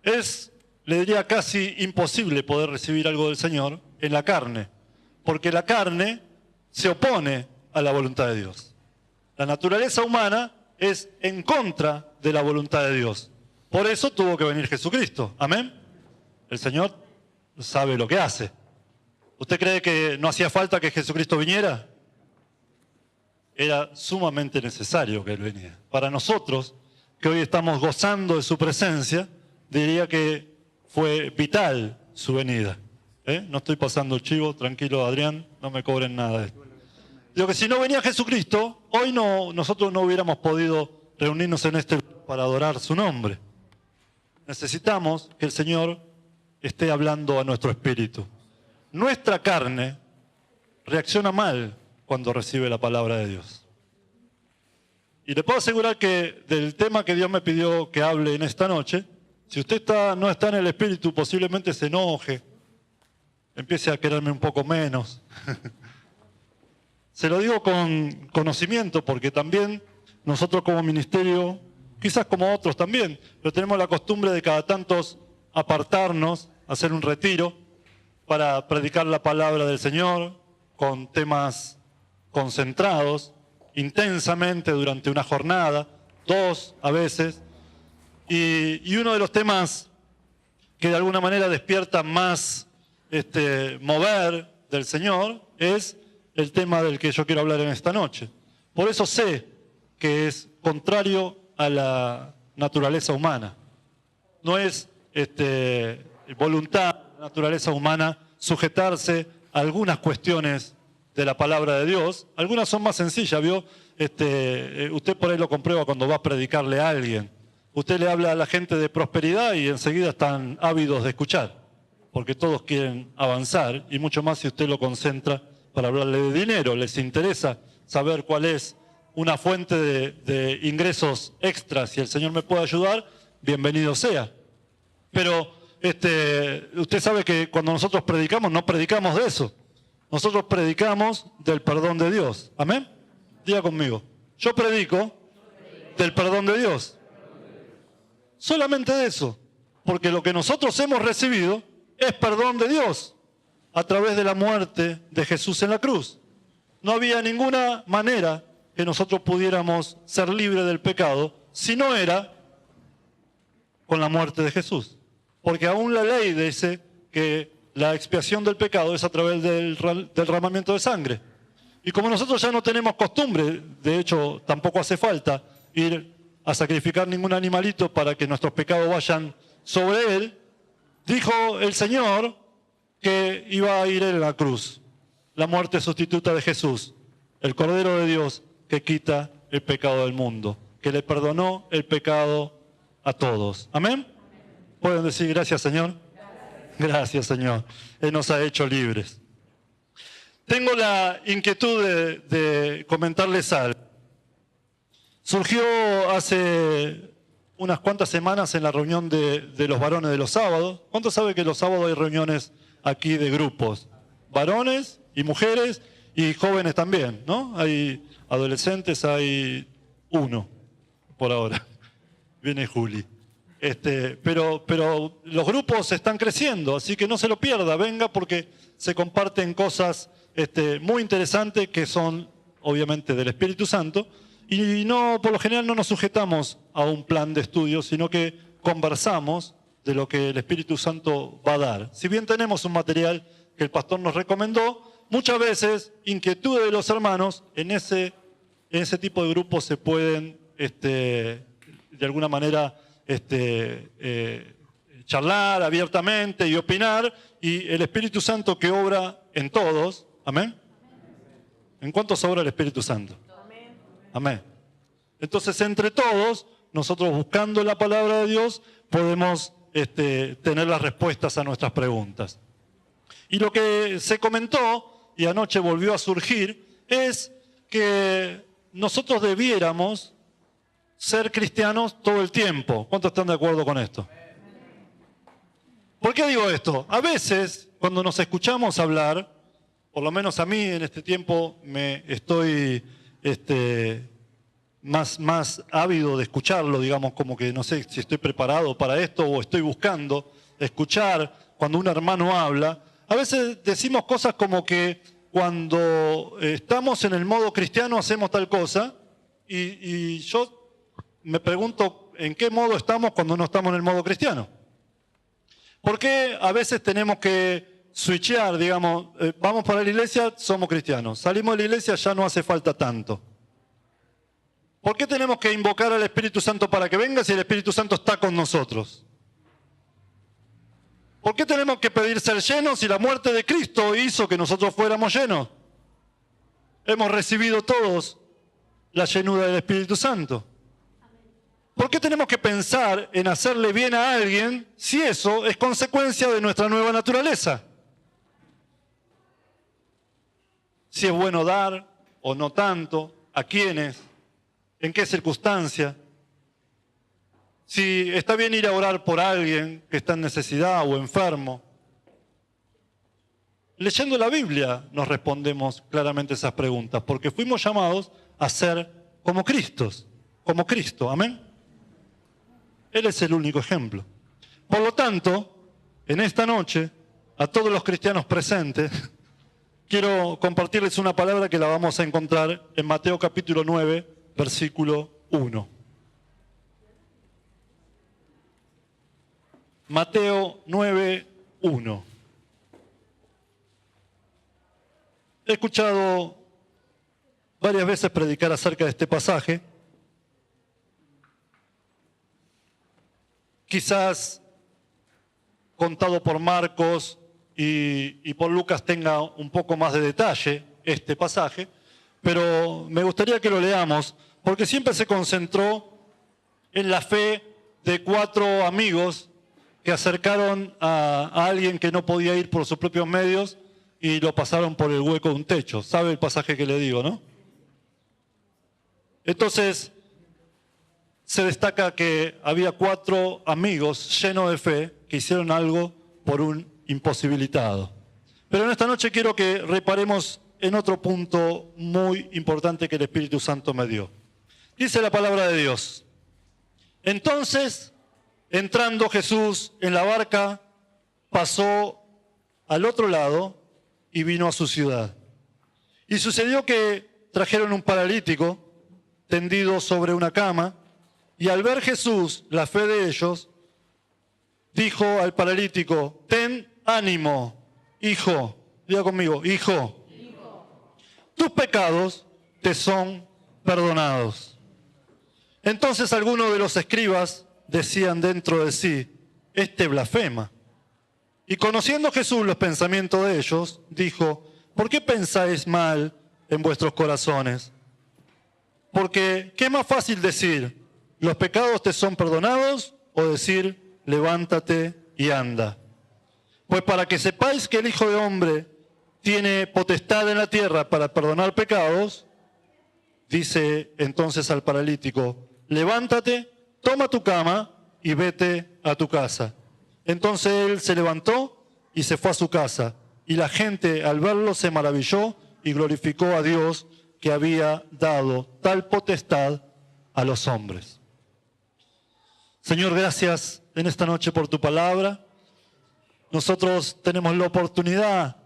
es, le diría, casi imposible poder recibir algo del Señor en la carne, porque la carne se opone a la voluntad de Dios. La naturaleza humana es en contra de la voluntad de Dios. Por eso tuvo que venir Jesucristo. Amén. El Señor sabe lo que hace. ¿Usted cree que no hacía falta que Jesucristo viniera? Era sumamente necesario que Él viniera. Para nosotros, que hoy estamos gozando de su presencia, diría que fue vital su venida. No estoy pasando el chivo, tranquilo Adrián, no me cobren nada de esto. Digo que si no venía Jesucristo, hoy nosotros no hubiéramos podido reunirnos en este lugar para adorar su nombre. Necesitamos que el Señor esté hablando a nuestro espíritu. Nuestra carne reacciona mal cuando recibe la palabra de Dios. Y le puedo asegurar que del tema que Dios me pidió que hable en esta noche, si usted no está en el espíritu, posiblemente se enoje, empiece a quererme un poco menos. Se lo digo con conocimiento porque también nosotros como ministerio, quizás como otros también, pero tenemos la costumbre de cada tantos apartarnos, hacer un retiro para predicar la palabra del Señor con temas concentrados, intensamente durante una jornada, 2 a veces, y uno de los temas que de alguna manera despierta más mover del Señor es el tema del que yo quiero hablar en esta noche. Por eso sé que es contrario a la naturaleza humana. No es voluntad de la naturaleza humana sujetarse a algunas cuestiones de la palabra de Dios. Algunas son más sencillas, ¿vio? Usted por ahí lo comprueba cuando va a predicarle a alguien. Usted le habla a la gente de prosperidad y enseguida están ávidos de escuchar, porque todos quieren avanzar, y mucho más si usted lo concentra para hablarle de dinero. Les interesa saber cuál es una fuente de ingresos extras. Si el Señor me puede ayudar, bienvenido sea. Pero usted sabe que cuando nosotros predicamos, no predicamos de eso. Nosotros predicamos del perdón de Dios. ¿Amén? Diga conmigo. Yo predico del perdón de Dios. Solamente de eso. Porque lo que nosotros hemos recibido es perdón de Dios a través de la muerte de Jesús en la cruz. No había ninguna manera que nosotros pudiéramos ser libres del pecado si no era con la muerte de Jesús. Porque aún la ley dice que la expiación del pecado es a través del derramamiento de sangre. Y como nosotros ya no tenemos costumbre, de hecho tampoco hace falta ir a sacrificar ningún animalito para que nuestros pecados vayan sobre él, dijo el Señor que iba a ir en la cruz, la muerte sustituta de Jesús, el Cordero de Dios que quita el pecado del mundo, que le perdonó el pecado a todos. ¿Amén? ¿Pueden decir gracias, Señor? Gracias, Señor. Él nos ha hecho libres. Tengo la inquietud de comentarles algo. Surgió hace unas cuantas semanas en la reunión de los varones de los sábados. ¿Cuántos saben que los sábados hay reuniones aquí de grupos? Varones y mujeres y jóvenes también, ¿no? Hay adolescentes, hay uno por ahora. Viene Juli. Pero los grupos están creciendo, así que no se lo pierda, venga porque se comparten cosas muy interesantes que son obviamente del Espíritu Santo y no, por lo general no nos sujetamos a un plan de estudio, sino que conversamos de lo que el Espíritu Santo va a dar. Si bien tenemos un material que el pastor nos recomendó, muchas veces inquietudes de los hermanos en ese tipo de grupos se pueden de alguna manera charlar abiertamente y opinar, y el Espíritu Santo que obra en todos, ¿amén? ¿En cuántos obra el Espíritu Santo? Amén. Amén. Entonces, entre todos, nosotros buscando la palabra de Dios, podemos tener las respuestas a nuestras preguntas. Y lo que se comentó, y anoche volvió a surgir, es que nosotros debiéramos ser cristianos todo el tiempo. ¿Cuántos están de acuerdo con esto? ¿Por qué digo esto? A veces, cuando nos escuchamos hablar, por lo menos a mí en este tiempo me estoy más ávido de escucharlo, digamos, como que no sé si estoy preparado para esto o estoy buscando escuchar cuando un hermano habla. A veces decimos cosas como que cuando estamos en el modo cristiano hacemos tal cosa y yo me pregunto en qué modo estamos cuando no estamos en el modo cristiano. ¿Por qué a veces tenemos que switchear, digamos, vamos para la iglesia, somos cristianos, salimos de la iglesia, ya no hace falta tanto? ¿Por qué tenemos que invocar al Espíritu Santo para que venga si el Espíritu Santo está con nosotros? ¿Por qué tenemos que pedir ser llenos si la muerte de Cristo hizo que nosotros fuéramos llenos? Hemos recibido todos la llenura del Espíritu Santo. ¿Por qué tenemos que pensar en hacerle bien a alguien si eso es consecuencia de nuestra nueva naturaleza? Si es bueno dar o no tanto, a quiénes, en qué circunstancia. Si está bien ir a orar por alguien que está en necesidad o enfermo. Leyendo la Biblia nos respondemos claramente esas preguntas, porque fuimos llamados a ser como Cristo, amén. Él es el único ejemplo. Por lo tanto, en esta noche, a todos los cristianos presentes, quiero compartirles una palabra que la vamos a encontrar en Mateo capítulo 9, versículo 1. Mateo 9, 1. He escuchado varias veces predicar acerca de este pasaje. Quizás contado por Marcos y por Lucas tenga un poco más de detalle este pasaje, pero me gustaría que lo leamos porque siempre se concentró en la fe de 4 amigos que acercaron a alguien que no podía ir por sus propios medios y lo pasaron por el hueco de un techo. ¿Sabe el pasaje que le digo, no? Entonces, se destaca que había 4 amigos llenos de fe que hicieron algo por un imposibilitado. Pero en esta noche quiero que reparemos en otro punto muy importante que el Espíritu Santo me dio. Dice la palabra de Dios: entonces, entrando Jesús en la barca, pasó al otro lado y vino a su ciudad. Y sucedió que trajeron un paralítico tendido sobre una cama, y al ver Jesús la fe de ellos, dijo al paralítico: ten ánimo, hijo. Diga conmigo, hijo. Tus pecados te son perdonados. Entonces algunos de los escribas decían dentro de sí: este blasfema. Y conociendo Jesús los pensamientos de ellos, dijo: ¿por qué pensáis mal en vuestros corazones? Porque, ¿qué es más fácil decir: los pecados te son perdonados, o decir: levántate y anda? Pues para que sepáis que el Hijo del Hombre tiene potestad en la tierra para perdonar pecados, dice entonces al paralítico: levántate, toma tu cama y vete a tu casa. Entonces él se levantó y se fue a su casa, y la gente al verlo se maravilló y glorificó a Dios, que había dado tal potestad a los hombres. Señor, gracias en esta noche por tu palabra. Nosotros tenemos la oportunidad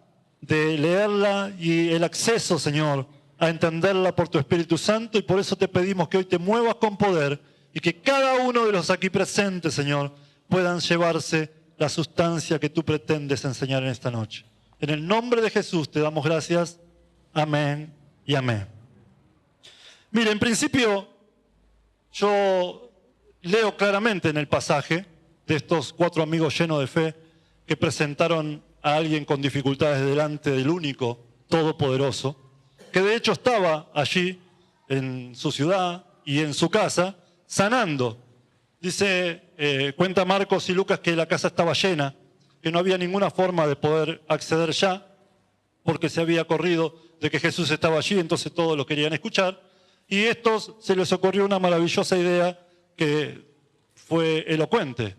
de leerla y el acceso, Señor, a entenderla por tu Espíritu Santo, y por eso te pedimos que hoy te muevas con poder y que cada uno de los aquí presentes, Señor, puedan llevarse la sustancia que tú pretendes enseñar en esta noche. En el nombre de Jesús te damos gracias. Amén y amén. Mire, en principio, yo leo claramente en el pasaje de estos 4 amigos llenos de fe que presentaron a alguien con dificultades delante del único todopoderoso, que de hecho estaba allí en su ciudad y en su casa sanando. Dice, cuenta Marcos y Lucas que la casa estaba llena, que no había ninguna forma de poder acceder ya, porque se había corrido de que Jesús estaba allí, entonces todos lo querían escuchar. Y a estos se les ocurrió una maravillosa idea que fue elocuente.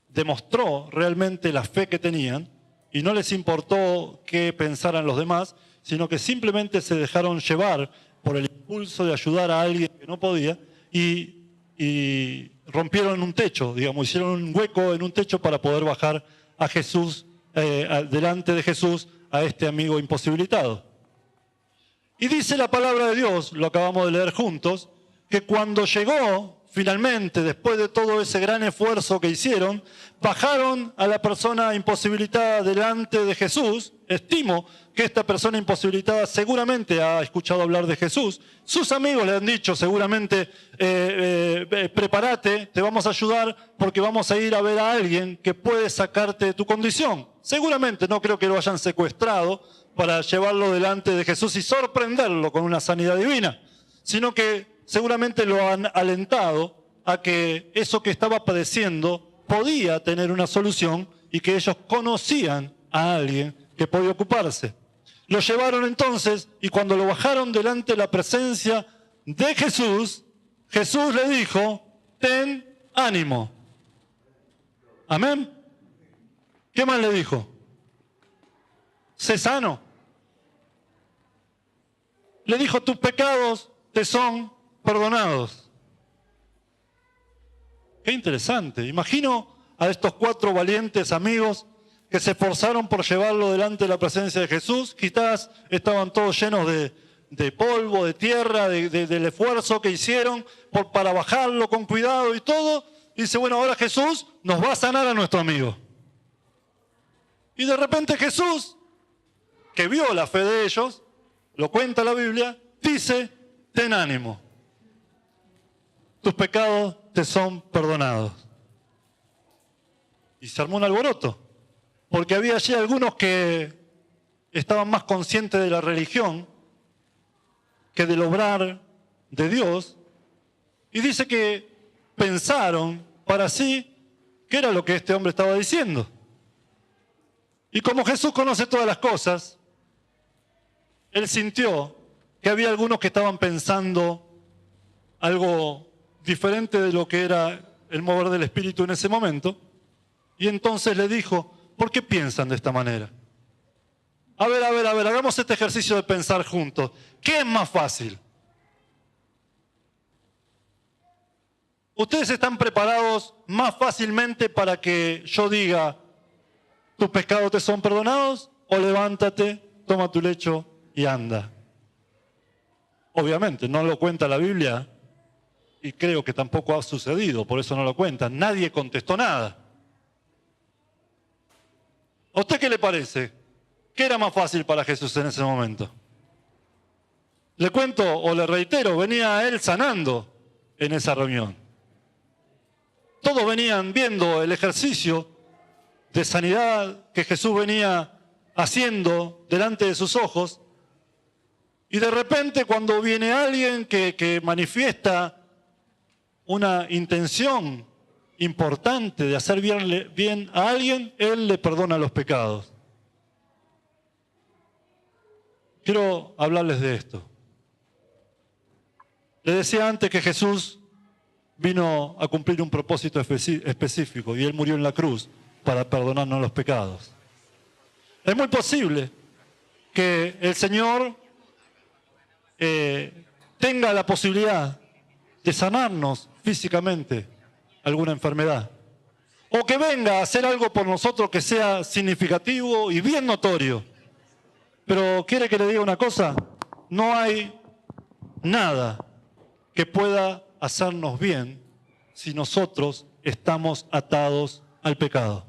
Demostró realmente la fe que tenían y no les importó qué pensaran los demás, sino que simplemente se dejaron llevar por el impulso de ayudar a alguien que no podía y rompieron un techo, digamos, hicieron un hueco en un techo para poder bajar a Jesús, delante de Jesús, a este amigo imposibilitado. Y dice la palabra de Dios, lo acabamos de leer juntos, que cuando llegó, finalmente, después de todo ese gran esfuerzo que hicieron, bajaron a la persona imposibilitada delante de Jesús. Estimo que esta persona imposibilitada seguramente ha escuchado hablar de Jesús. Sus amigos le han dicho seguramente, prepárate, te vamos a ayudar porque vamos a ir a ver a alguien que puede sacarte de tu condición. Seguramente, no creo que lo hayan secuestrado para llevarlo delante de Jesús y sorprenderlo con una sanidad divina, sino que seguramente lo han alentado a que eso que estaba padeciendo podía tener una solución y que ellos conocían a alguien que podía ocuparse. Lo llevaron entonces y cuando lo bajaron delante de la presencia de Jesús, Jesús le dijo, ten ánimo. Amén. ¿Qué más le dijo? Sé sano. Le dijo, tus pecados te son perdonados. Qué interesante. Imagino a estos 4 valientes amigos que se esforzaron por llevarlo delante de la presencia de Jesús. Quizás estaban todos llenos de polvo, de tierra, del esfuerzo que hicieron para bajarlo con cuidado y todo. Y dice, bueno, ahora Jesús nos va a sanar a nuestro amigo. Y de repente Jesús, que vio la fe de ellos, lo cuenta la Biblia, dice, ten ánimo. Tus pecados te son perdonados. Y se armó un alboroto, porque había allí algunos que estaban más conscientes de la religión que del obrar de Dios, y dice que pensaron para sí qué era lo que este hombre estaba diciendo. Y como Jesús conoce todas las cosas, él sintió que había algunos que estaban pensando algo diferente de lo que era el mover del Espíritu en ese momento. Y entonces le dijo, ¿por qué piensan de esta manera? A ver, hagamos este ejercicio de pensar juntos. ¿Qué es más fácil? ¿Ustedes están preparados más fácilmente para que yo diga, tus pecados te son perdonados? ¿O levántate, toma tu lecho y anda? Obviamente, no lo cuenta la Biblia y creo que tampoco ha sucedido, por eso no lo cuenta. Nadie contestó nada. ¿A usted qué le parece? ¿Qué era más fácil para Jesús en ese momento? Le cuento o le reitero, venía él sanando en esa reunión. Todos venían viendo el ejercicio de sanidad que Jesús venía haciendo delante de sus ojos. Y de repente cuando viene alguien que manifiesta una intención importante de hacer bien a alguien, Él le perdona los pecados. Quiero hablarles de esto. Les decía antes que Jesús vino a cumplir un propósito específico y Él murió en la cruz para perdonarnos los pecados. Es muy posible que el Señor tenga la posibilidad de sanarnos físicamente alguna enfermedad, o que venga a hacer algo por nosotros que sea significativo y bien notorio. Pero ¿quiere que le diga una cosa? No hay nada que pueda hacernos bien si nosotros estamos atados al pecado.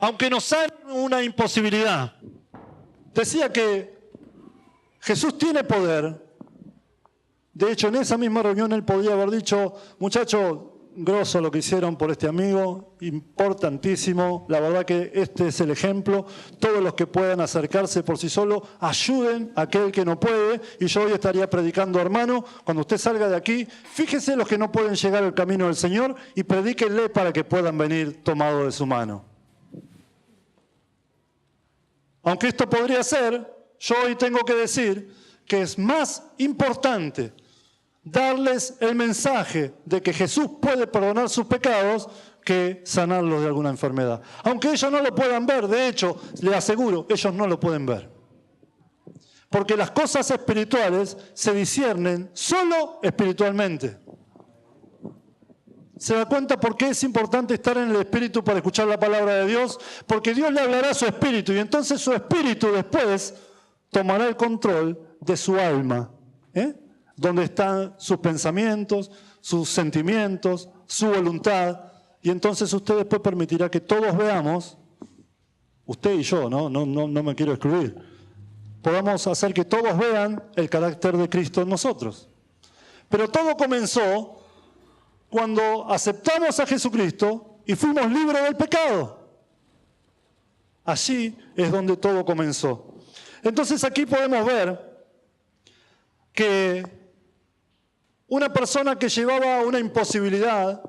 Aunque nos sane una imposibilidad. Decía que Jesús tiene poder. De hecho, en esa misma reunión Él podía haber dicho, muchachos, grosso lo que hicieron por este amigo, importantísimo, la verdad que este es el ejemplo, todos los que puedan acercarse por sí solos, ayuden a aquel que no puede, y yo hoy estaría predicando, hermano, cuando usted salga de aquí, fíjese los que no pueden llegar al camino del Señor y predíquenle para que puedan venir tomados de su mano. Aunque esto podría ser, yo hoy tengo que decir que es más importante darles el mensaje de que Jesús puede perdonar sus pecados que sanarlos de alguna enfermedad. Aunque ellos no lo puedan ver, de hecho, les aseguro, ellos no lo pueden ver. Porque las cosas espirituales se disciernen solo espiritualmente. ¿Se da cuenta por qué es importante estar en el Espíritu para escuchar la palabra de Dios? Porque Dios le hablará a su espíritu y entonces su espíritu después tomará el control de su alma, donde están sus pensamientos, sus sentimientos, su voluntad. Y entonces usted después permitirá que todos veamos, usted y yo, no me quiero excluir, podamos hacer que todos vean el carácter de Cristo en nosotros. Pero todo comenzó cuando aceptamos a Jesucristo y fuimos libres del pecado. Allí es donde todo comenzó. Entonces aquí podemos ver que una persona que llevaba una imposibilidad,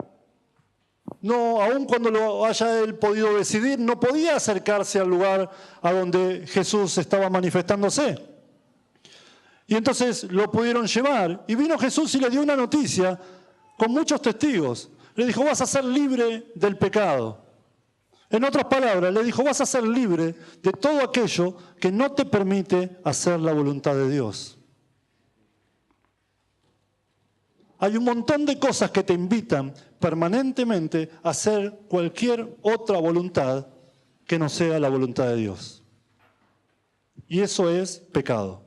aun cuando lo haya él podido decidir, no podía acercarse al lugar a donde Jesús estaba manifestándose. Y entonces lo pudieron llevar. Y vino Jesús y le dio una noticia con muchos testigos. Le dijo, vas a ser libre del pecado. En otras palabras, le dijo, vas a ser libre de todo aquello que no te permite hacer la voluntad de Dios. Hay un montón de cosas que te invitan permanentemente a hacer cualquier otra voluntad que no sea la voluntad de Dios. Y eso es pecado.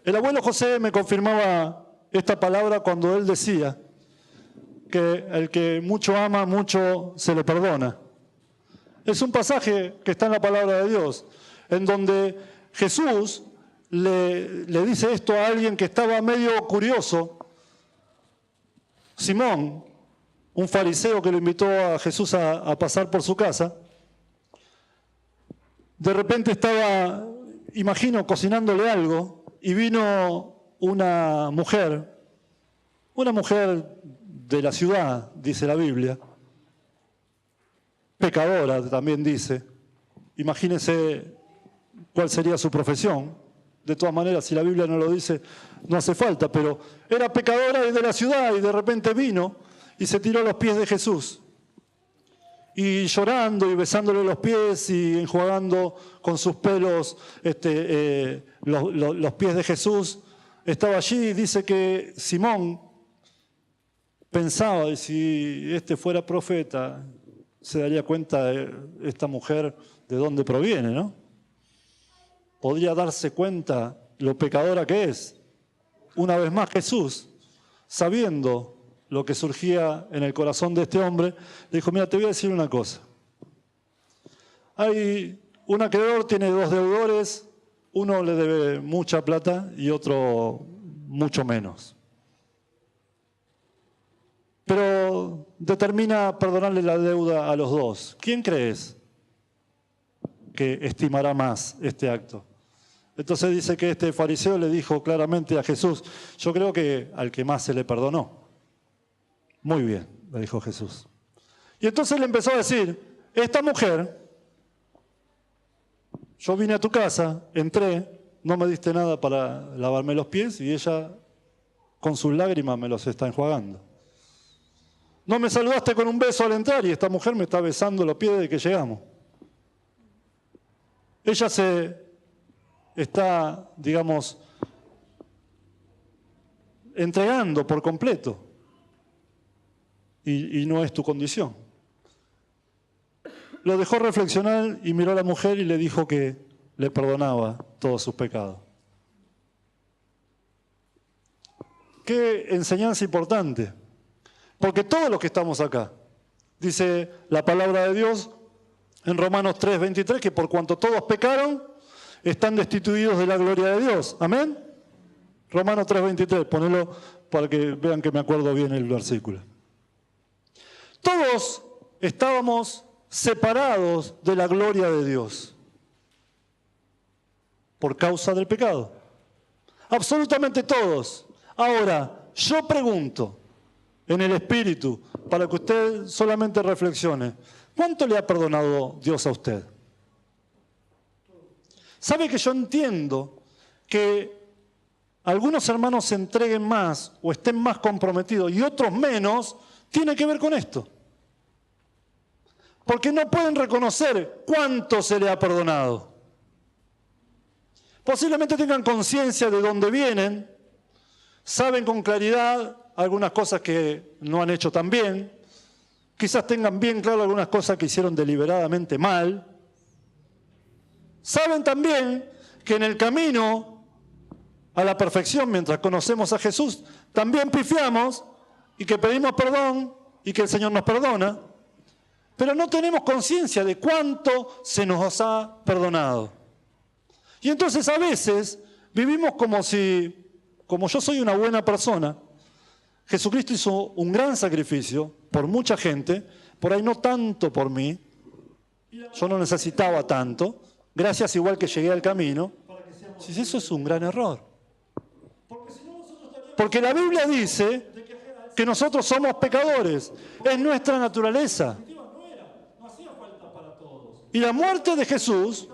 El abuelo José me confirmaba esta palabra cuando él decía que el que mucho ama, mucho se le perdona. Es un pasaje que está en la palabra de Dios, en donde Jesús le dice esto a alguien que estaba medio curioso. Simón, un fariseo que lo invitó a Jesús a pasar por su casa, de repente estaba, imagino, cocinándole algo, y vino una mujer de la ciudad, dice la Biblia, pecadora también dice. Imagínense cuál sería su profesión. De todas maneras, si la Biblia no lo dice, no hace falta, pero era pecadora de la ciudad y de repente vino y se tiró a los pies de Jesús. Y llorando y besándole los pies y enjuagando con sus pelos los pies de Jesús, estaba allí y dice que Simón pensaba, si este fuera profeta, se daría cuenta de esta mujer de dónde proviene, ¿no? Podría darse cuenta lo pecadora que es. Una vez más Jesús, sabiendo lo que surgía en el corazón de este hombre, le dijo, mira, te voy a decir una cosa. Hay un acreedor, tiene dos deudores, uno le debe mucha plata y otro mucho menos. Pero determina perdonarle la deuda a los dos. ¿Quién crees que estimará más este acto? Entonces dice que este fariseo le dijo claramente a Jesús, yo creo que al que más se le perdonó. Muy bien, le dijo Jesús. Y entonces le empezó a decir, esta mujer, yo vine a tu casa, entré, no me diste nada para lavarme los pies y ella con sus lágrimas me los está enjuagando. No me saludaste con un beso al entrar y esta mujer me está besando los pies desde que llegamos. Ella se está, digamos, entregando por completo. Y no es tu condición. Lo dejó reflexionar y miró a la mujer y le dijo que le perdonaba todos sus pecados. Qué enseñanza importante. Porque todos los que estamos acá, dice la palabra de Dios en Romanos 3:23, que por cuanto todos pecaron, están destituidos de la gloria de Dios. ¿Amén? Romanos 3:23, ponelo para que vean que me acuerdo bien el versículo. Todos estábamos separados de la gloria de Dios por causa del pecado. Absolutamente todos. Ahora, yo pregunto en el Espíritu, para que usted solamente reflexione, ¿cuánto le ha perdonado Dios a usted? ¿Sabe que yo entiendo que algunos hermanos se entreguen más o estén más comprometidos y otros menos? Tiene que ver con esto. Porque no pueden reconocer cuánto se le ha perdonado. Posiblemente tengan conciencia de dónde vienen, saben con claridad algunas cosas que no han hecho tan bien, quizás tengan bien claro algunas cosas que hicieron deliberadamente mal. Saben también que en el camino a la perfección, mientras conocemos a Jesús, también pifiamos y que pedimos perdón y que el Señor nos perdona, pero no tenemos conciencia de cuánto se nos ha perdonado. Y entonces a veces vivimos como yo soy una buena persona, Jesucristo hizo un gran sacrificio por mucha gente, por ahí no tanto por mí, yo no necesitaba tanto, gracias igual que llegué al camino. Si eso es un gran error. Porque la Biblia dice que nosotros somos pecadores, es nuestra naturaleza. Y la muerte de Jesús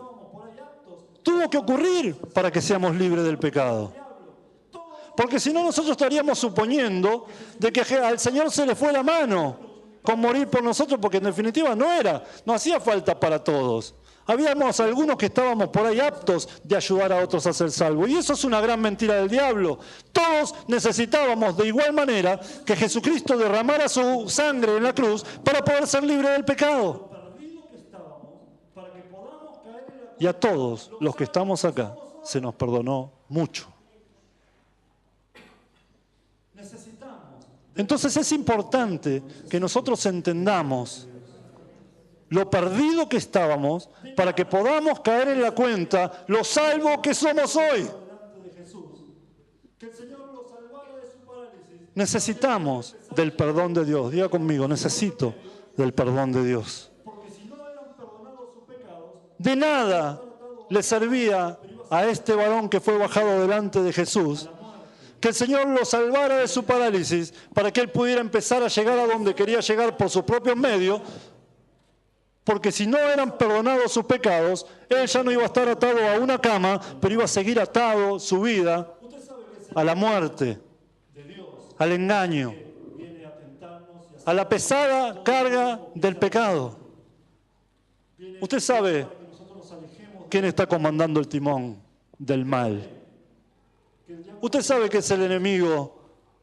tuvo que ocurrir para que seamos libres del pecado. Porque si no, nosotros estaríamos suponiendo de que al Señor se le fue la mano con morir por nosotros, porque en definitiva no hacía falta para todos. Habíamos algunos que estábamos por ahí aptos de ayudar a otros a ser salvos. Y eso es una gran mentira del diablo. Todos necesitábamos de igual manera que Jesucristo derramara su sangre en la cruz para poder ser libres del pecado. Y a todos los que estamos acá se nos perdonó mucho. Entonces es importante que nosotros entendamos lo perdido que estábamos para que podamos caer en la cuenta lo salvos que somos hoy. Necesitamos del perdón de Dios. Diga conmigo, necesito del perdón de Dios. De nada le servía a este varón que fue bajado delante de Jesús que el Señor lo salvara de su parálisis para que él pudiera empezar a llegar a donde quería llegar por sus propios medios, porque si no eran perdonados sus pecados, él ya no iba a estar atado a una cama, pero iba a seguir atado su vida a la muerte, al engaño, a la pesada carga del pecado. Usted sabe quién está comandando el timón del mal. Usted sabe que es el enemigo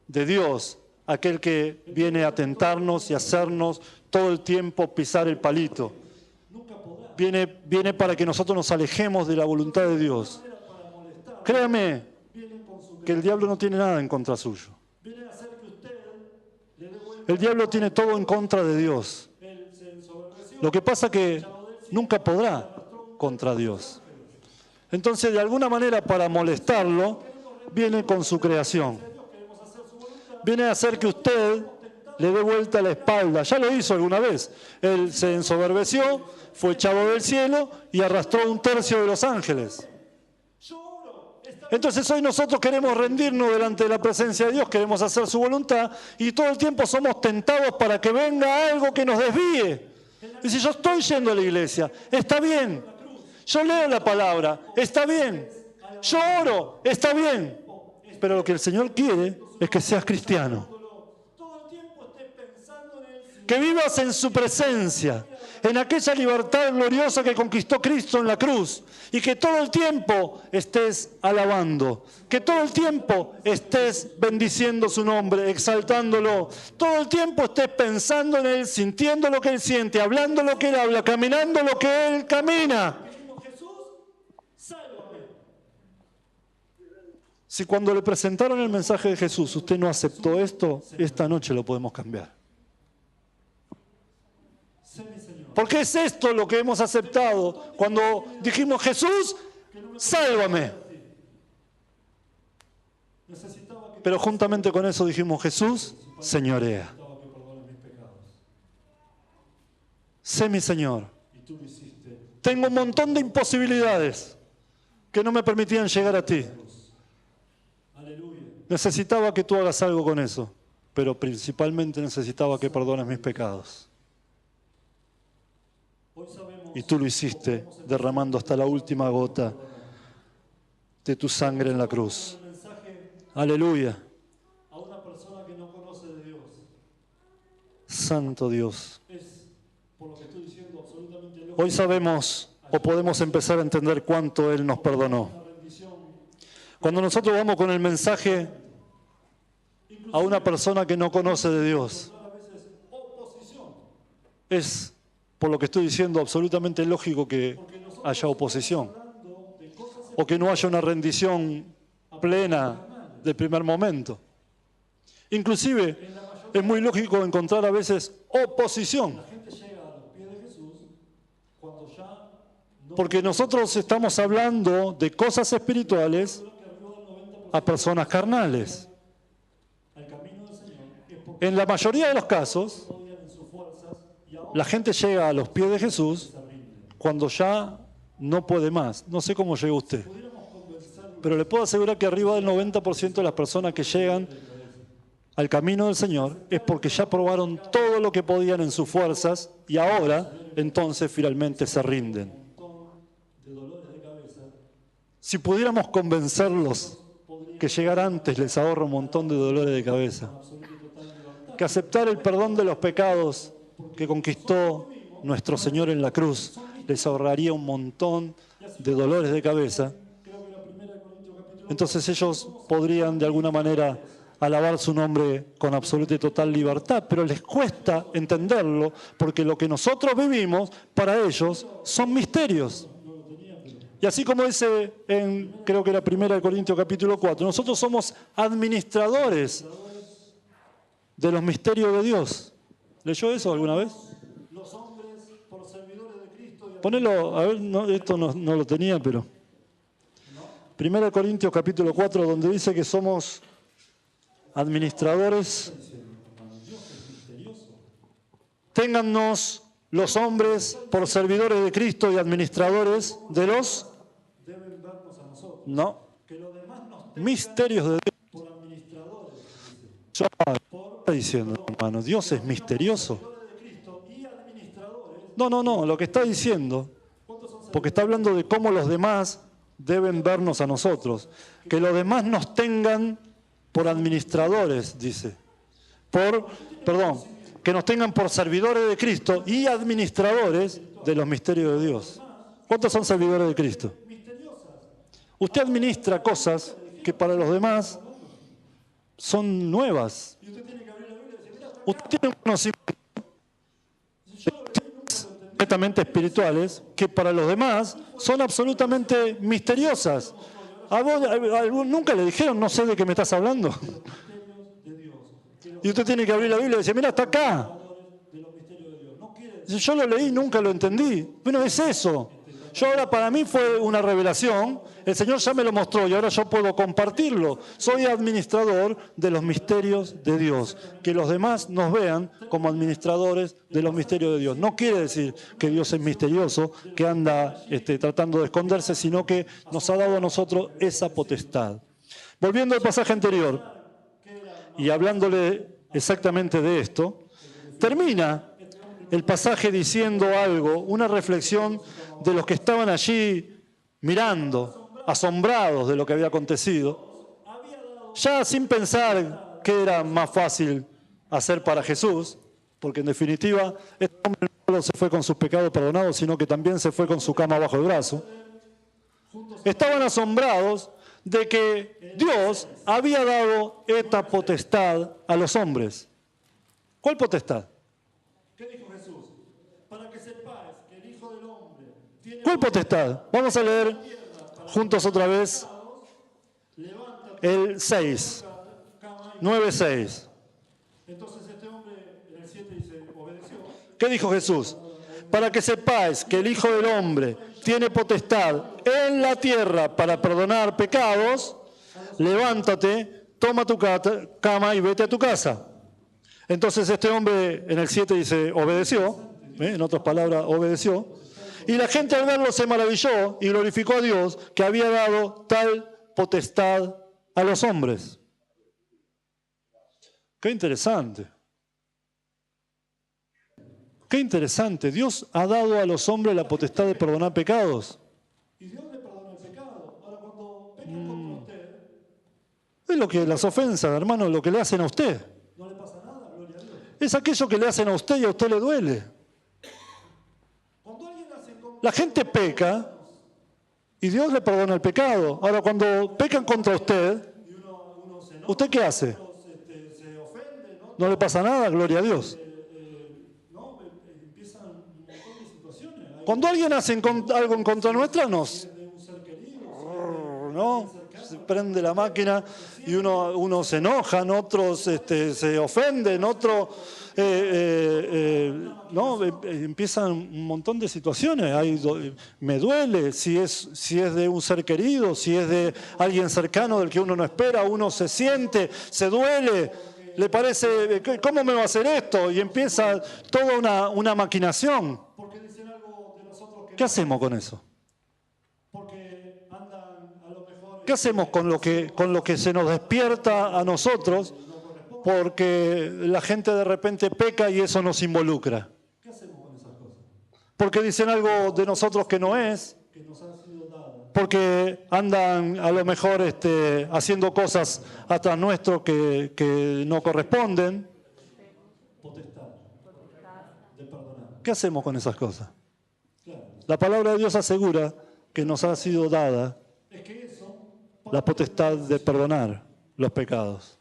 de Dios, aquel que viene a tentarnos y hacernos todo el tiempo pisar el palito. Viene para que nosotros nos alejemos de la voluntad de Dios. Créame que el diablo no tiene nada en contra suyo. El diablo tiene todo en contra de Dios. Lo que pasa es que nunca podrá contra Dios. Entonces, de alguna manera, para molestarlo, viene con su creación. Viene a hacer que usted le dé vuelta la espalda. Ya lo hizo alguna vez. Él se ensoberbeció, fue echado del cielo y arrastró 1/3 de los ángeles. Entonces hoy nosotros queremos rendirnos delante de la presencia de Dios, queremos hacer su voluntad y todo el tiempo somos tentados para que venga algo que nos desvíe. Y si yo estoy yendo a la iglesia, está bien. Yo leo la palabra, está bien. Yo oro, está bien. Pero lo que el Señor quiere es que seas cristiano. Que vivas en su presencia, en aquella libertad gloriosa que conquistó Cristo en la cruz. Y que todo el tiempo estés alabando. Que todo el tiempo estés bendiciendo su nombre, exaltándolo. Todo el tiempo estés pensando en Él, sintiendo lo que Él siente, hablando lo que Él habla, caminando lo que Él camina. Si cuando le presentaron el mensaje de Jesús usted no aceptó esto, esta noche lo podemos cambiar. Porque es esto lo que hemos aceptado cuando dijimos, Jesús, sálvame. Pero juntamente con eso dijimos, Jesús, señorea. Sé mi Señor. Tengo un montón de imposibilidades que no me permitían llegar a ti. Necesitaba que tú hagas algo con eso, pero principalmente necesitaba que perdones mis pecados. Y tú lo hiciste derramando hasta la última gota de tu sangre en la cruz. Aleluya. Santo Dios. Hoy sabemos o podemos empezar a entender cuánto Él nos perdonó. Cuando nosotros vamos con el mensaje a una persona que no conoce de Dios, es, por lo que estoy diciendo, absolutamente lógico que haya oposición o que no haya una rendición plena del primer momento. Inclusive, es muy lógico encontrar a veces oposición, porque nosotros estamos hablando de cosas espirituales a personas carnales. En la mayoría de los casos, la gente llega a los pies de Jesús cuando ya no puede más. No sé cómo llega usted, pero le puedo asegurar que arriba del 90% de las personas que llegan al camino del Señor es porque ya probaron todo lo que podían en sus fuerzas y ahora, entonces, finalmente se rinden. Si pudiéramos convencerlos que llegar antes les ahorra un montón de dolores de cabeza, que aceptar el perdón de los pecados que conquistó nuestro Señor en la cruz les ahorraría un montón de dolores de cabeza, entonces ellos podrían de alguna manera alabar su nombre con absoluta y total libertad, pero les cuesta entenderlo porque lo que nosotros vivimos para ellos son misterios. Y así como dice creo que era 1 Corintios capítulo 4, nosotros somos administradores de los misterios de Dios. ¿Leyó eso alguna vez? Ponelo, a ver, no, esto no lo tenía, pero 1 Corintios capítulo 4, donde dice que somos administradores. Téngannos los hombres por servidores de Cristo y administradores de los misterios de Dios. ¿Qué está diciendo, hermano? ¿Dios es misterioso? No, lo que está diciendo, porque está hablando de cómo los demás deben vernos a nosotros. Que los demás nos tengan por administradores, dice. Que nos tengan por servidores de Cristo y administradores de los misterios de Dios. ¿Cuántos son servidores de Cristo? Usted administra cosas que para los demás son nuevas. Usted tiene un conocimiento completamente espirituales que para los demás son absolutamente misteriosas. ¿A vos nunca le dijeron, no sé de qué me estás hablando? Y usted tiene que abrir la Biblia y decir, mira, está acá. Yo lo leí, nunca lo entendí. Bueno, es eso. Yo ahora, para mí fue una revelación, el Señor ya me lo mostró y ahora yo puedo compartirlo. Soy administrador de los misterios de Dios. Que los demás nos vean como administradores de los misterios de Dios. No quiere decir que Dios es misterioso, que anda tratando de esconderse, sino que nos ha dado a nosotros esa potestad. Volviendo al pasaje anterior y hablándole exactamente de esto, termina el pasaje diciendo algo, una reflexión de los que estaban allí mirando, asombrados de lo que había acontecido, ya sin pensar qué era más fácil hacer para Jesús, porque en definitiva este hombre no solo se fue con sus pecados perdonados, sino que también se fue con su cama bajo el brazo. Estaban asombrados de que Dios había dado esta potestad a los hombres. ¿Cuál potestad? ¿Cuál potestad? Vamos a leer juntos otra vez el 6, 9:6. Entonces este hombre en el 7 dice, obedeció. ¿Qué dijo Jesús? Para que sepáis que el Hijo del Hombre tiene potestad en la tierra para perdonar pecados, levántate, toma tu cama y vete a tu casa. Entonces este hombre en el 7 dice, obedeció, en otras palabras, obedeció. Y la gente al verlo se maravilló y glorificó a Dios que había dado tal potestad a los hombres. Qué interesante. Qué interesante. Dios ha dado a los hombres la potestad de perdonar pecados. Y Dios le perdona el pecado. Ahora cuando pecan contra usted, es lo que las ofensas, hermano, lo que le hacen a usted. No le pasa nada, gloria a Dios. Es aquello que le hacen a usted y a usted le duele. La gente peca Y Dios le perdona el pecado. Ahora, cuando pecan contra usted, ¿usted qué hace? No le pasa nada, gloria a Dios. Cuando alguien hace algo en contra nuestra, ¿no? Se prende la máquina y uno se enojan, otros se ofenden, otros empiezan un montón de situaciones. Me duele si es de un ser querido, si es de alguien cercano del que uno no espera, uno se siente, se duele, le parece, ¿cómo me va a hacer esto? Y empieza toda una maquinación. ¿Qué hacemos con eso? ¿Qué hacemos con lo que se nos despierta a nosotros porque la gente de repente peca y eso nos involucra? ¿Qué hacemos con esas cosas? Porque dicen algo de nosotros que no es, porque andan a lo mejor haciendo cosas atrás nuestro que no corresponden. ¿Qué hacemos con esas cosas? La palabra de Dios asegura que nos ha sido dada la potestad de perdonar los pecados.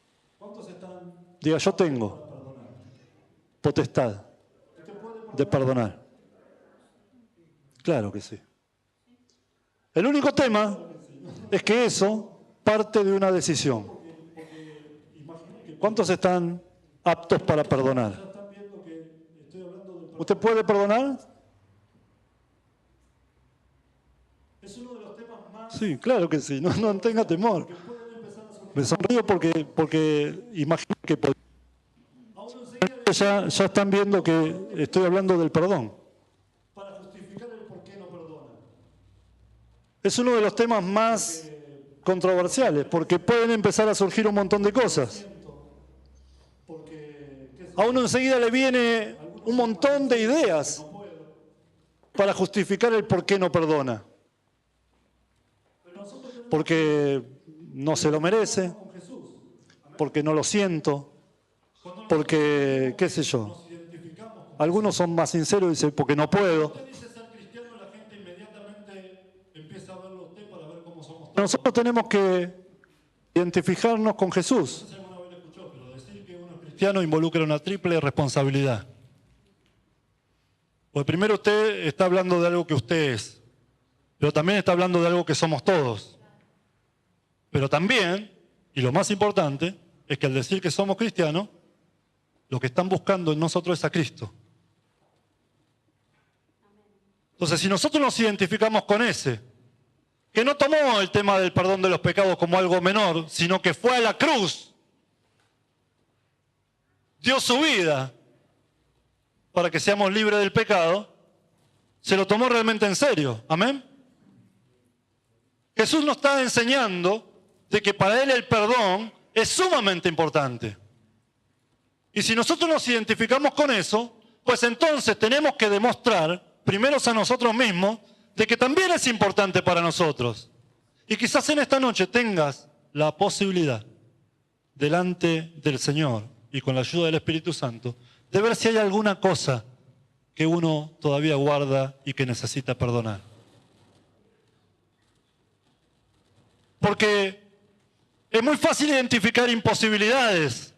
Diga, yo tengo potestad de perdonar. Claro que sí. El único tema es que eso parte de una decisión. ¿Cuántos están aptos para perdonar? ¿Usted puede perdonar? Sí, claro que sí, no tenga temor. Me sonrío porque imagino que ya están viendo que estoy hablando del perdón. Para justificar el por qué no perdona. Es uno de los temas más controversiales, porque pueden empezar a surgir un montón de cosas. A uno enseguida le viene un montón de ideas para justificar el por qué no perdona. Porque no se lo merece, porque no lo siento, porque, qué sé yo. Algunos son más sinceros y dicen, porque no puedo. Nosotros tenemos que identificarnos con Jesús. Decir que uno es cristiano involucra una triple responsabilidad. Pues primero usted está hablando de algo que usted es, pero también está hablando de algo que somos todos. Pero también, y lo más importante, es que al decir que somos cristianos, lo que están buscando en nosotros es a Cristo. Entonces, si nosotros nos identificamos con ese, que no tomó el tema del perdón de los pecados como algo menor, sino que fue a la cruz, dio su vida para que seamos libres del pecado, se lo tomó realmente en serio. ¿Amén? Jesús nos está enseñando de que para Él el perdón es sumamente importante. Y si nosotros nos identificamos con eso, pues entonces tenemos que demostrar, primero a nosotros mismos, de que también es importante para nosotros. Y quizás en esta noche tengas la posibilidad, delante del Señor y con la ayuda del Espíritu Santo, de ver si hay alguna cosa que uno todavía guarda y que necesita perdonar. Porque es muy fácil identificar imposibilidades.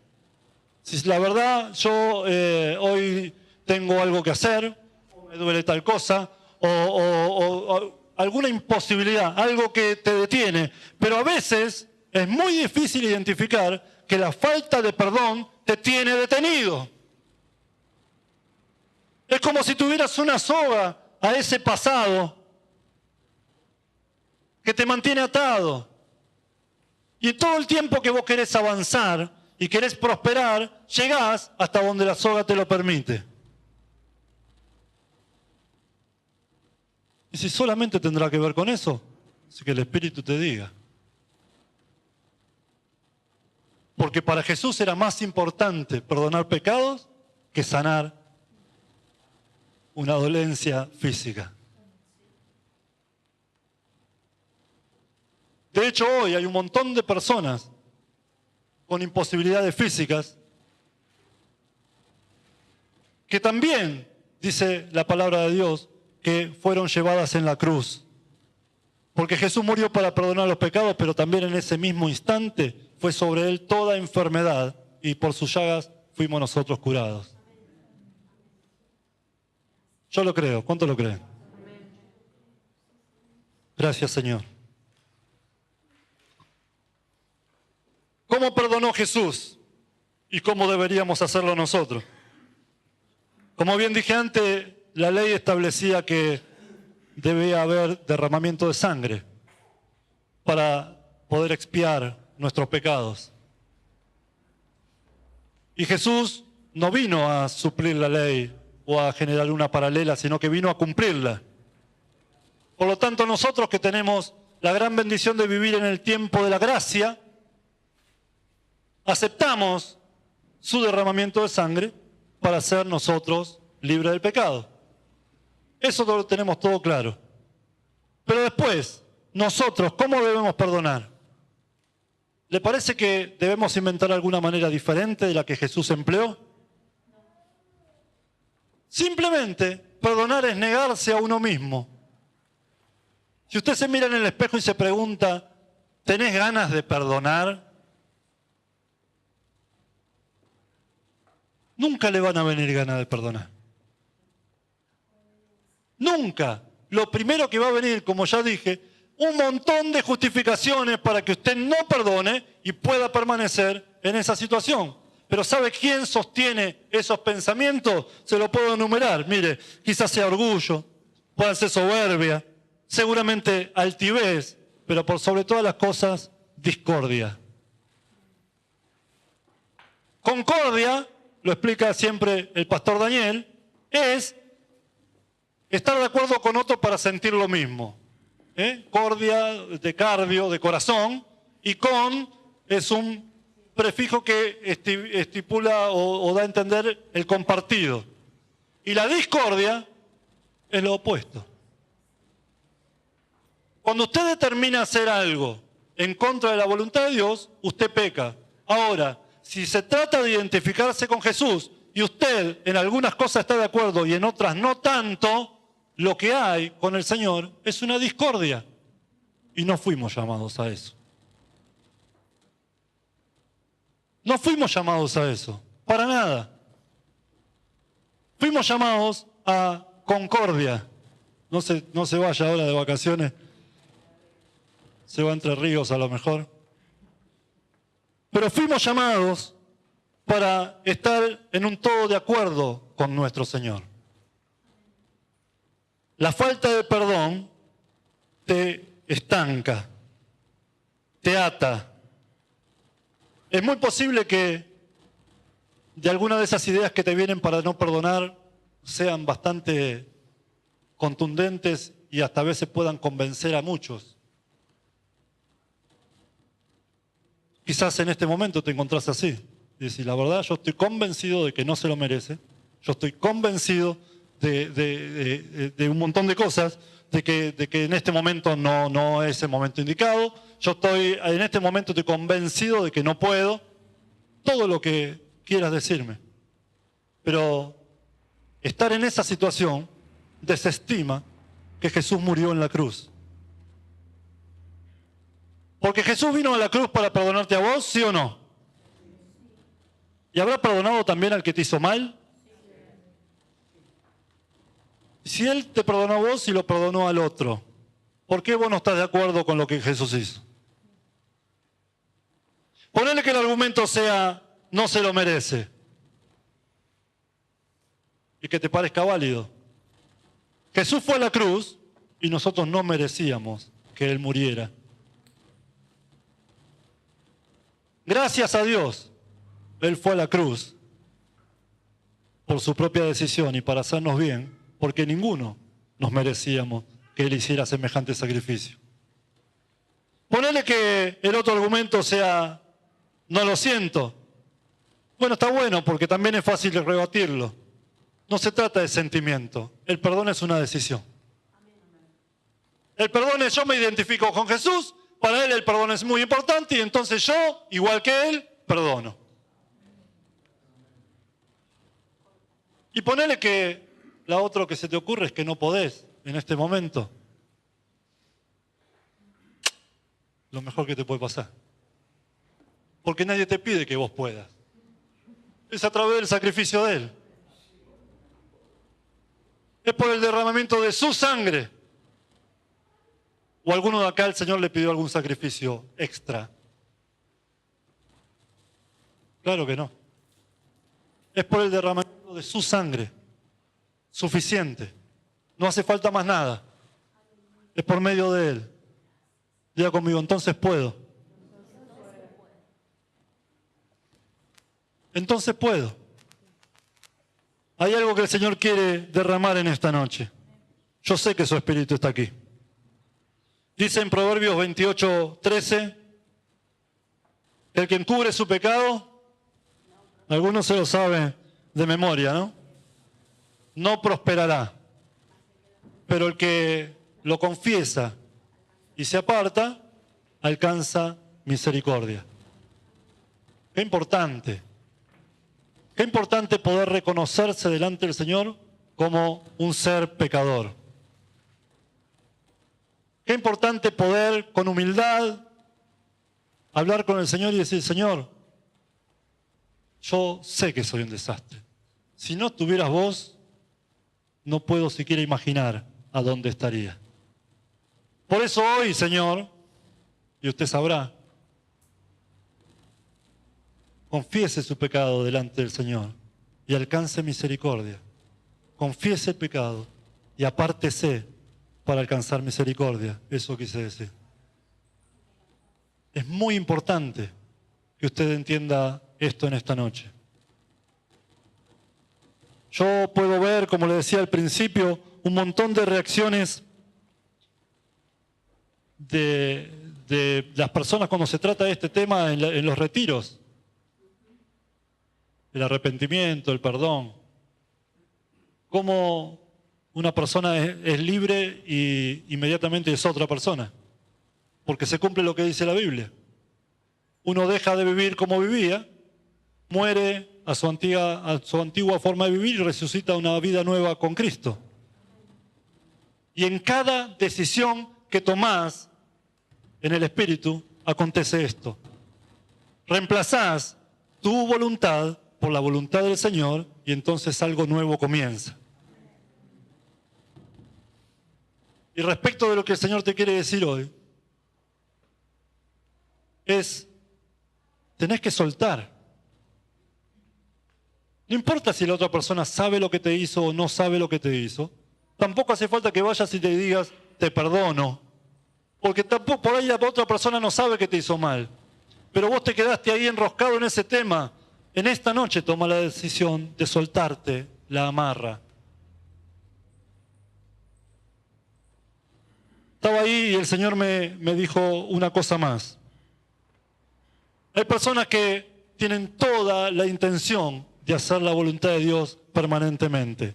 Si la verdad yo hoy tengo algo que hacer, o me duele tal cosa, o alguna imposibilidad, algo que te detiene. Pero a veces es muy difícil identificar que la falta de perdón te tiene detenido. Es como si tuvieras una soga a ese pasado que te mantiene atado. Y todo el tiempo que vos querés avanzar y querés prosperar, llegás hasta donde la soga te lo permite. Y si solamente tendrá que ver con eso, así que el Espíritu te diga. Porque para Jesús era más importante perdonar pecados que sanar una dolencia física. De hecho, hoy hay un montón de personas con imposibilidades físicas que también, dice la palabra de Dios, que fueron llevadas en la cruz. Porque Jesús murió para perdonar los pecados, pero también en ese mismo instante fue sobre él toda enfermedad y por sus llagas fuimos nosotros curados. Yo lo creo. ¿Cuánto lo creen? Gracias, Señor. ¿Cómo perdonó Jesús? ¿Y cómo deberíamos hacerlo nosotros? Como bien dije antes, la ley establecía que debía haber derramamiento de sangre para poder expiar nuestros pecados. Y Jesús no vino a suplir la ley o a generar una paralela, sino que vino a cumplirla. Por lo tanto, nosotros que tenemos la gran bendición de vivir en el tiempo de la gracia, aceptamos su derramamiento de sangre para ser nosotros libres del pecado. Eso lo tenemos todo claro. Pero después, nosotros, ¿cómo debemos perdonar? ¿Le parece que debemos inventar alguna manera diferente de la que Jesús empleó? Simplemente, perdonar es negarse a uno mismo. Si usted se mira en el espejo y se pregunta, ¿tenés ganas de perdonar? Nunca le van a venir ganas de perdonar. Nunca. Lo primero que va a venir, como ya dije, un montón de justificaciones para que usted no perdone y pueda permanecer en esa situación. Pero ¿sabe quién sostiene esos pensamientos? Se lo puedo enumerar. Mire, quizás sea orgullo, pueda ser soberbia, seguramente altivez, pero por sobre todas las cosas, discordia. Concordia, lo explica siempre el pastor Daniel, es estar de acuerdo con otro para sentir lo mismo. Cordia, de cardio, de corazón, y con es un prefijo que estipula o da a entender el compartido. Y la discordia es lo opuesto. Cuando usted determina hacer algo en contra de la voluntad de Dios, usted peca. Ahora, si se trata de identificarse con Jesús y usted en algunas cosas está de acuerdo y en otras no tanto, lo que hay con el Señor es una discordia. Y no fuimos llamados a eso. No fuimos llamados a eso, para nada. Fuimos llamados a concordia. No se vaya ahora de vacaciones. Se va a Entre Ríos a lo mejor. Pero fuimos llamados para estar en un todo de acuerdo con nuestro Señor. La falta de perdón te estanca, te ata. Es muy posible que de alguna de esas ideas que te vienen para no perdonar sean bastante contundentes y hasta a veces puedan convencer a muchos. Quizás en este momento te encontrás así. Y decís, la verdad, yo estoy convencido de que no se lo merece. Yo estoy convencido de un montón de cosas, de que en este momento no es el momento indicado. En este momento estoy convencido de que no puedo. Todo lo que quieras decirme. Pero estar en esa situación desestima que Jesús murió en la cruz. Porque Jesús vino a la cruz para perdonarte a vos, ¿sí o no? ¿Y habrá perdonado también al que te hizo mal? Si Él te perdonó a vos y lo perdonó al otro, ¿por qué vos no estás de acuerdo con lo que Jesús hizo? Ponele que el argumento sea, no se lo merece. Y que te parezca válido. Jesús fue a la cruz y nosotros no merecíamos que Él muriera. Gracias a Dios, Él fue a la cruz por su propia decisión y para hacernos bien, porque ninguno nos merecíamos que Él hiciera semejante sacrificio. Ponele que el otro argumento sea, no lo siento. Bueno, está bueno porque también es fácil de rebatirlo. No se trata de sentimiento, el perdón es una decisión. El perdón es, yo me identifico con Jesús, para Él el perdón es muy importante y entonces yo, igual que Él, perdono. Y ponele que la otra que se te ocurre es que no podés en este momento. lo mejor que te puede pasar. Porque nadie te pide que vos puedas. Es a través del sacrificio de Él. Es por el derramamiento de su sangre. ¿O alguno de acá el Señor le pidió algún sacrificio extra? Claro que no. Es por el derramamiento de su sangre. Suficiente. No hace falta más nada. Es por medio de Él. Diga conmigo, entonces puedo. Entonces puedo. Hay algo que el Señor quiere derramar en esta noche. Yo sé que su Espíritu está aquí. Dice en Proverbios 28:13, el que encubre su pecado, algunos se lo saben de memoria, ¿no? No prosperará. Pero el que lo confiesa y se aparta, alcanza misericordia. Qué importante. Qué importante poder reconocerse delante del Señor como un ser pecador. Qué importante poder con humildad hablar con el Señor y decir, Señor, yo sé que soy un desastre. Si no estuvieras vos, no puedo siquiera imaginar a dónde estaría. Por eso hoy, Señor, y usted sabrá, confiese su pecado delante del Señor y alcance misericordia. Confiese el pecado y apártese para alcanzar misericordia. Eso quise decir. Es muy importante que usted entienda esto en esta noche. Yo puedo ver, como le decía al principio, un montón de reacciones de las personas cuando se trata de este tema en los retiros. El arrepentimiento, el perdón. Cómo una persona es libre y inmediatamente es otra persona. Porque se cumple lo que dice la Biblia. Uno deja de vivir como vivía, muere a su antigua forma de vivir y resucita una vida nueva con Cristo. Y en cada decisión que tomás en el Espíritu acontece esto. Reemplazás tu voluntad por la voluntad del Señor y entonces algo nuevo comienza. Y respecto de lo que el Señor te quiere decir hoy, tenés que soltar. No importa si la otra persona sabe lo que te hizo o no sabe lo que te hizo. Tampoco hace falta que vayas y te digas, te perdono. Porque tampoco por ahí la otra persona no sabe que te hizo mal. Pero vos te quedaste ahí enroscado en ese tema. En esta noche toma la decisión de soltarte la amarra. Estaba ahí y el Señor me dijo una cosa más. Hay personas que tienen toda la intención de hacer la voluntad de Dios permanentemente.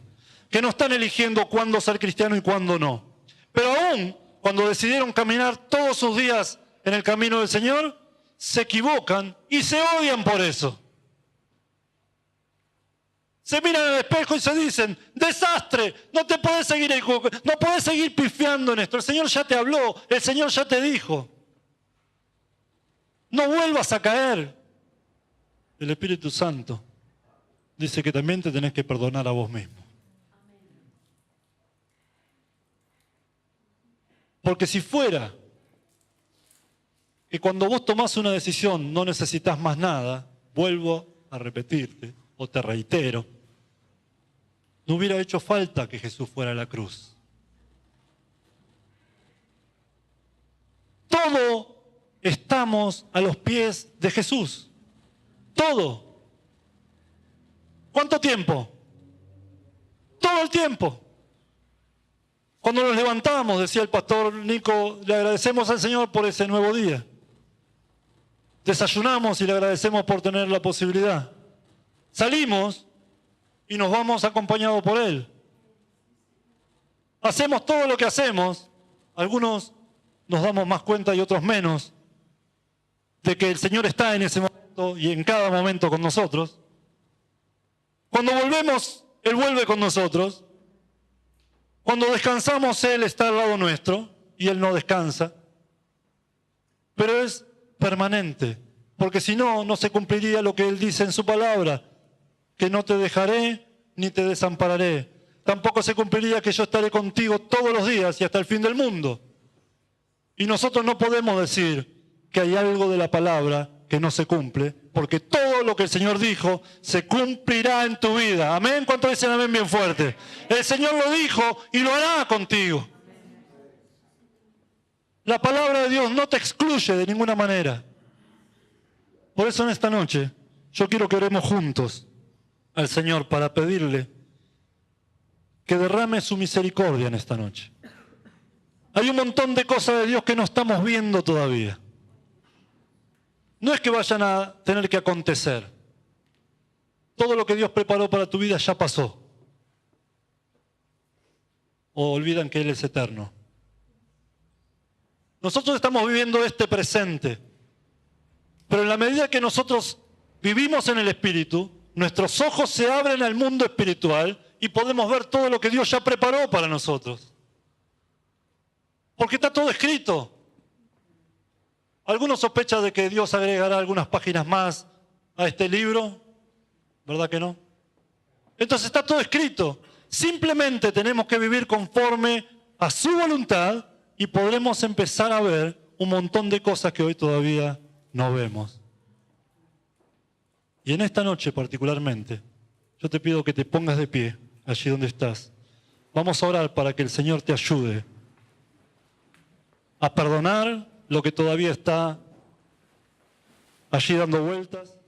Que no están eligiendo cuándo ser cristiano y cuándo no. Pero aún cuando decidieron caminar todos sus días en el camino del Señor, se equivocan y se odian por eso. Se miran al espejo y se dicen, desastre, no puedes seguir pifiando en esto. El Señor ya te habló, el Señor ya te dijo. No vuelvas a caer. El Espíritu Santo dice que también te tenés que perdonar a vos mismo. Porque si fuera que cuando vos tomás una decisión no necesitas más nada, vuelvo a repetirte, o te reitero, no hubiera hecho falta que Jesús fuera a la cruz. Todo estamos a los pies de Jesús. Todo. ¿Cuánto tiempo? Todo el tiempo. Cuando nos levantamos, decía el pastor Nico, le agradecemos al Señor por ese nuevo día. Desayunamos y le agradecemos por tener la posibilidad. Salimos y nos vamos acompañados por Él. Hacemos todo lo que hacemos. Algunos nos damos más cuenta y otros menos de que el Señor está en ese momento y en cada momento con nosotros. Cuando volvemos, Él vuelve con nosotros. Cuando descansamos, Él está al lado nuestro y Él no descansa. pero es permanente, porque si no, no se cumpliría lo que Él dice en su palabra, que no te dejaré ni te desampararé. Tampoco se cumpliría que yo estaré contigo todos los días y hasta el fin del mundo. Y nosotros no podemos decir que hay algo de la palabra que no se cumple, porque todo lo que el Señor dijo se cumplirá en tu vida. Amén. ¿Cuántos dicen amén bien fuerte? El Señor lo dijo y lo hará contigo. La palabra de Dios no te excluye de ninguna manera. Por eso en esta noche yo quiero que oremos juntos al Señor para pedirle que derrame su misericordia en esta noche. Hay un montón de cosas de Dios que no estamos viendo todavía. No es que vayan a tener que acontecer. Todo lo que Dios preparó para tu vida ya pasó. O olvidan que Él es eterno. Nosotros estamos viviendo este presente. Pero en la medida que nosotros vivimos en el Espíritu, nuestros ojos se abren al mundo espiritual y podemos ver todo lo que Dios ya preparó para nosotros. Porque está todo escrito. Algunos sospechan de que Dios agregará algunas páginas más a este libro. ¿Verdad que no? Entonces está todo escrito. Simplemente tenemos que vivir conforme a su voluntad y podremos empezar a ver un montón de cosas que hoy todavía no vemos. Y en esta noche particularmente, yo te pido que te pongas de pie allí donde estás. Vamos a orar para que el Señor te ayude a perdonar lo que todavía está allí dando vueltas,